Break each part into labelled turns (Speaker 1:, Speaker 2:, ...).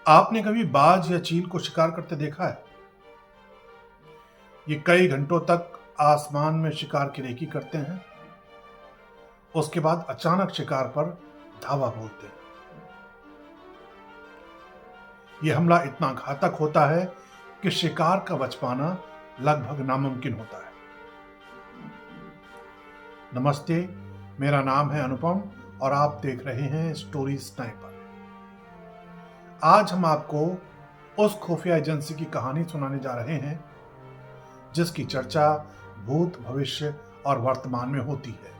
Speaker 1: आपने कभी बाज या चील को शिकार करते देखा है? ये कई घंटों तक आसमान में शिकार की रेकी करते हैं। उसके बाद अचानक शिकार पर धावा बोलते हैं। यह हमला इतना घातक होता है कि शिकार का बच पाना लगभग नामुमकिन होता है। नमस्ते, मेरा नाम है अनुपम और आप देख रहे हैं स्टोरी स्नाइपर। आज हम आपको उस खुफिया एजेंसी की कहानी सुनाने जा रहे हैं जिसकी चर्चा भूत, भविष्य और वर्तमान में होती है।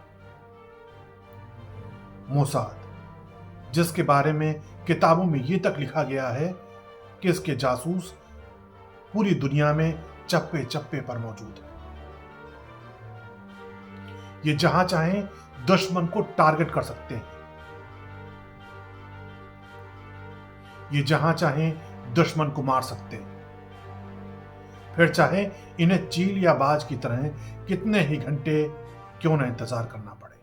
Speaker 1: मोसाद, जिसके बारे में किताबों में ये तक लिखा गया है कि इसके जासूस पूरी दुनिया में चप्पे चप्पे पर मौजूद हैं। ये जहां चाहें दुश्मन को टारगेट कर सकते हैं। ये जहां चाहें दुश्मन को मार सकते हैं, फिर चाहे इन्हें चील या बाज की तरह कितने ही घंटे क्यों न इंतजार करना पड़े।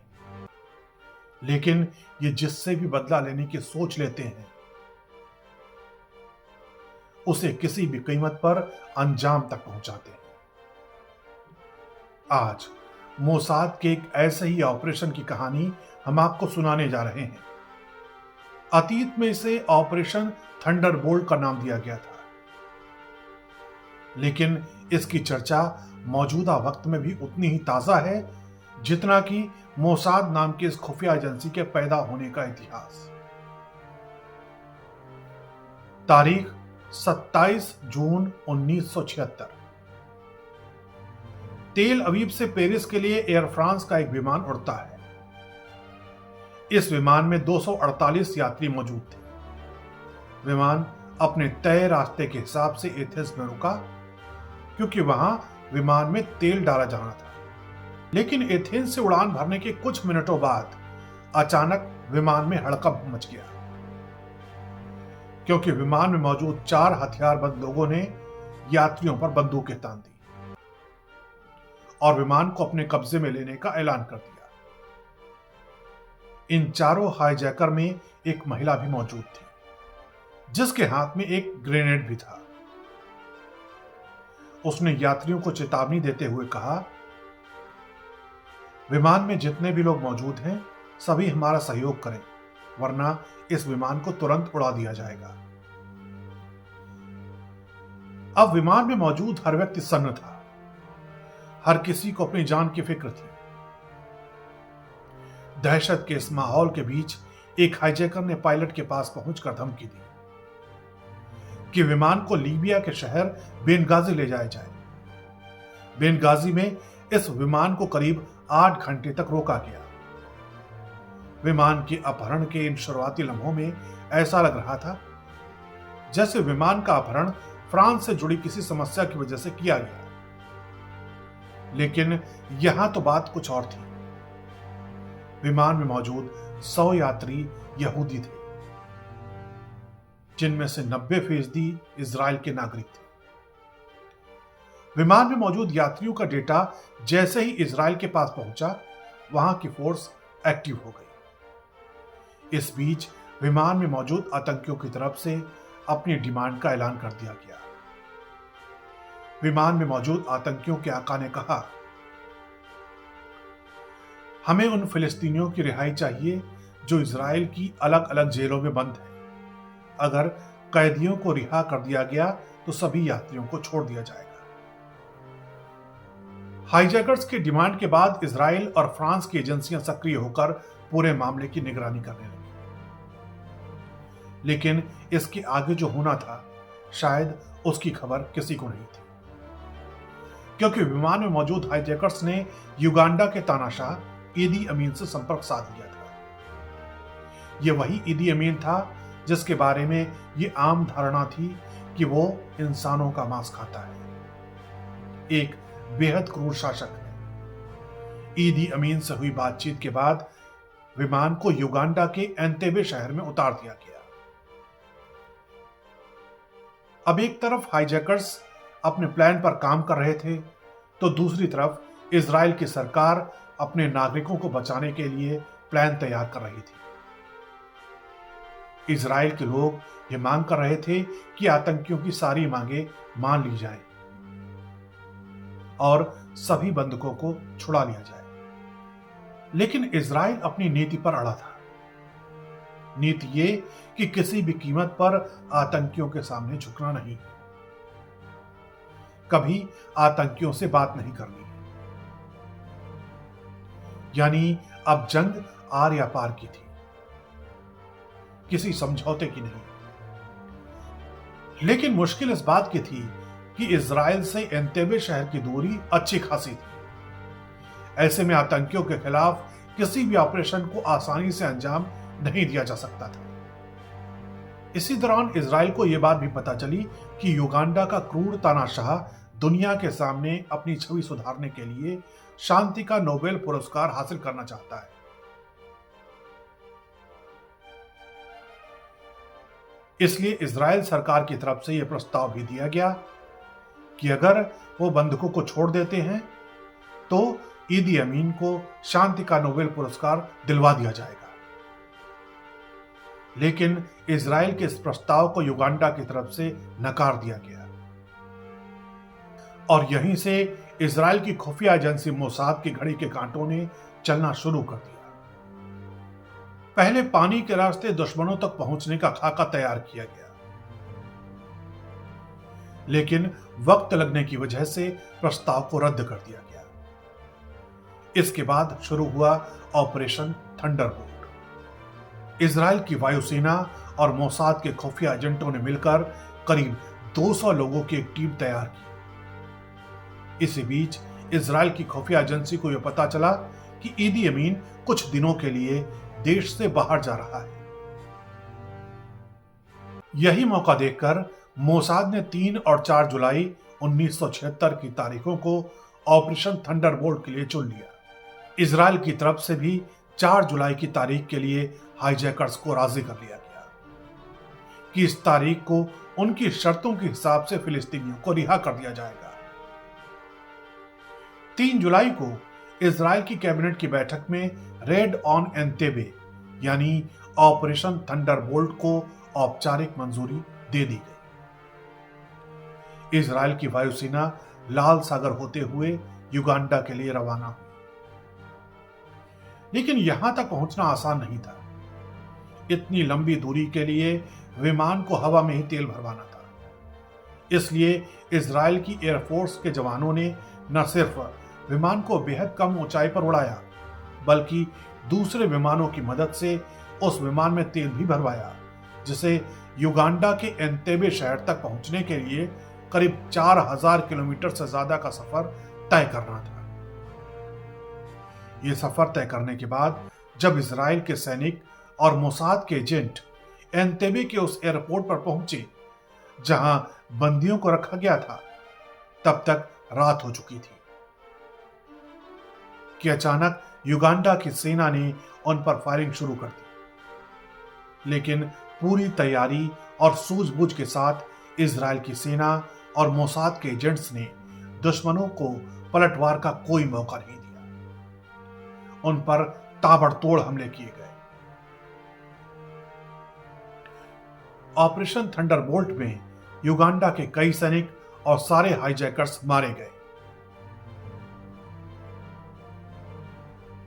Speaker 1: लेकिन ये जिससे भी बदला लेने की सोच लेते हैं उसे किसी भी कीमत पर अंजाम तक पहुंचाते हैं। आज मोसाद के एक ऐसे ही ऑपरेशन की कहानी हम आपको सुनाने जा रहे हैं। अतीत में इसे ऑपरेशन थंडरबोल्ट का नाम दिया गया था, लेकिन इसकी चर्चा मौजूदा वक्त में भी उतनी ही ताजा है जितना कि मोसाद नाम की इस खुफिया एजेंसी के पैदा होने का इतिहास। तारीख 27 जून 1976। तेल अवीव से पेरिस के लिए एयर फ्रांस का एक विमान उड़ता है। इस विमान में 248 यात्री मौजूद थे। विमान अपने तय रास्ते के हिसाब से एथेंस में रुका क्योंकि वहां विमान में तेल डाला जाना था। लेकिन एथेंस से उड़ान भरने के कुछ मिनटों बाद अचानक विमान में हड़कंप मच गया, क्योंकि विमान में मौजूद 4 हथियारबंद लोगों ने यात्रियों पर बंदूकें तान दी और विमान को अपने कब्जे में लेने का ऐलान कर दिया। इन चारों हाईजैकर में एक महिला भी मौजूद थी जिसके हाथ में एक ग्रेनेड भी था। उसने यात्रियों को चेतावनी देते हुए कहा, विमान में जितने भी लोग मौजूद हैं सभी हमारा सहयोग करें, वरना इस विमान को तुरंत उड़ा दिया जाएगा। अब विमान में मौजूद हर व्यक्ति सन्न था। हर किसी को अपनी जान की फिक्र थी। दहशत के इस माहौल के बीच एक हाईजैकर ने पायलट के पास पहुंचकर धमकी दी कि विमान को लीबिया के शहर बेनगाजी ले जाया जाए। बेनगाजी में इस विमान को करीब 8 घंटे तक रोका गया। विमान के अपहरण के इन शुरुआती लम्हों में ऐसा लग रहा था जैसे विमान का अपहरण फ्रांस से जुड़ी किसी समस्या की वजह से किया गया। लेकिन यहां तो बात कुछ और थी। विमान में मौजूद 100 यात्री यहूदी थे, जिनमें से 90% इजराइल के नागरिक थे। विमान में मौजूद यात्रियों का डेटा जैसे ही इजराइल के पास पहुंचा, वहां की फोर्स एक्टिव हो गई। इस बीच विमान में मौजूद आतंकियों की तरफ से अपनी डिमांड का ऐलान कर दिया गया। विमान में मौजूद आतंकियों के आका ने कहा, हमें उन फिलिस्तीनियों की रिहाई चाहिए जो इजराइल की अलग अलग जेलों में बंद हैं। अगर कैदियों को रिहा कर दिया गया तो सभी यात्रियों को छोड़ दिया जाएगा। हाईजैकर्स की डिमांड के बाद इजराइल और फ्रांस की एजेंसियां सक्रिय होकर पूरे मामले की निगरानी करने लगी। लेकिन इसके आगे जो होना था शायद उसकी खबर किसी को नहीं थी, क्योंकि विमान में मौजूद हाईजैकर्स ने युगांडा के तानाशाह ईदी अमीन से संपर्क साध लिया था। यह वही ईदी अमीन था जिसके बारे में यह आम धारणा थी कि वो इंसानों का मांस खाता है, एक बेहद क्रूर शासक है। ईदी अमीन से हुई बातचीत के बाद विमान को युगांडा के एंतेबे शहर में उतार दिया गया। अब एक तरफ हाईजैकर्स अपने प्लान पर काम कर रहे थे, तो दूसरी तरफ इजराइल की सरकार अपने नागरिकों को बचाने के लिए प्लान तैयार कर रही थी। इजराइल के लोग ये मांग कर रहे थे कि आतंकियों की सारी मांगें मान ली जाएं और सभी बंधकों को छुड़ा लिया जाए। लेकिन इजराइल अपनी नीति पर अड़ा था। नीति ये कि किसी भी कीमत पर आतंकियों के सामने झुकना नहीं, कभी आतंकियों से बात नहीं करनी। यानी अब जंग आर या पार की थी, किसी समझौते की नहीं। लेकिन मुश्किल इस बात की थी कि इजराइल से एंतेबे शहर की दूरी अच्छी खासी थी। ऐसे में आतंकियों के खिलाफ किसी भी ऑपरेशन को आसानी से अंजाम नहीं दिया जा सकता था। इसी दौरान इजराइल को यह बात भी पता चली कि युगांडा का क्रूर तानाशाह दुनिया के सामने अपनी छवि सुधारने के लिए शांति का नोबेल पुरस्कार हासिल करना चाहता है। इसलिए इजराइल सरकार की तरफ से यह प्रस्ताव भी दिया गया कि अगर वो बंधकों को छोड़ देते हैं तो ईदी अमीन को शांति का नोबेल पुरस्कार दिलवा दिया जाएगा। लेकिन इजराइल के इस प्रस्ताव को युगांडा की तरफ से नकार दिया गया और यहीं से इजराइल की खुफिया एजेंसी मोसाद की घड़ी के कांटों ने चलना शुरू कर दिया। पहले पानी के रास्ते दुश्मनों तक पहुंचने का खाका तैयार किया गया, लेकिन वक्त लगने की वजह से प्रस्ताव को रद्द कर दिया गया। इसके बाद शुरू हुआ ऑपरेशन थंडरबोल्ट। इजराइल की वायुसेना और मोसाद के खुफिया एजेंटों ने मिलकर करीब 200 लोगों की एक टीम तैयार की। इसी बीच इजराइल की खुफिया एजेंसी को यह पता चला कि ईदी अमीन कुछ दिनों के लिए देश से बाहर जा रहा है। यही मौका देखकर मोसाद ने 3 और 4 जुलाई 1976 की तारीखों को ऑपरेशन थंडरबोल्ट के लिए चुन लिया। इजराइल की तरफ से भी 4 जुलाई की तारीख के लिए हाईजैकर्स को राजी कर लिया गया कि इस तारीख को उनकी शर्तों के हिसाब से फिलिस्तीनियों को रिहा कर दिया जाएगा। 3 जुलाई को इजराइल की कैबिनेट की बैठक में रेड ऑन एंतेबे यानी ऑपरेशन थंडरबोल्ट को औपचारिक मंजूरी दे दी गई। इजराइल की वायुसेना लाल सागर होते हुए युगांडा के लिए रवाना हुई। लेकिन यहां तक पहुंचना आसान नहीं था। इतनी लंबी दूरी के लिए विमान को हवा में ही तेल भरवाना था। इसलिए इजराइल की एयरफोर्स के जवानों ने न सिर्फ विमान को बेहद कम ऊंचाई पर उड़ाया, बल्कि दूसरे विमानों की मदद से उस विमान में तेल भी भरवाया, जिसे युगांडा के एंतेबे शहर तक पहुंचने के लिए करीब 4000 किलोमीटर से ज्यादा का सफर तय करना था। यह सफर तय करने के बाद जब इजराइल के सैनिक और मोसाद के एजेंट एंतेबे के उस एयरपोर्ट पर पहुंचे जहां बंदियों को रखा गया था, तब तक रात हो चुकी थी कि अचानक युगांडा की सेना ने उन पर फायरिंग शुरू कर दी। लेकिन पूरी तैयारी और सूझबूझ के साथ इजराइल की सेना और मोसाद के एजेंट्स ने दुश्मनों को पलटवार का कोई मौका नहीं दिया। उन पर ताबड़तोड़ हमले किए गए। ऑपरेशन थंडरबोल्ट में युगांडा के कई सैनिक और सारे हाईजैकर्स मारे गए।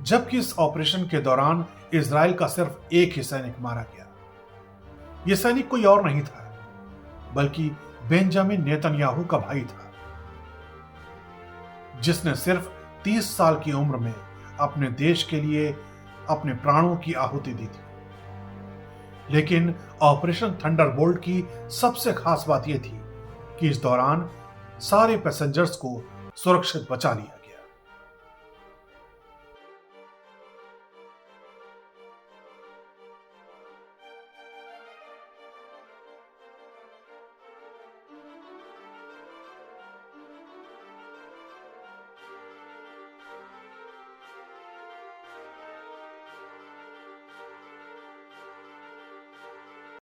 Speaker 1: जबकि इस ऑपरेशन के दौरान इजराइल का सिर्फ एक ही सैनिक मारा गया। यह सैनिक कोई और नहीं था, बल्कि बेंजामिन नेतन्याहू का भाई था, जिसने सिर्फ 30 साल की उम्र में अपने देश के लिए अपने प्राणों की आहुति दी थी। लेकिन ऑपरेशन थंडरबोल्ट की सबसे खास बात यह थी कि इस दौरान सारे पैसेंजर्स को सुरक्षित बचा लिया।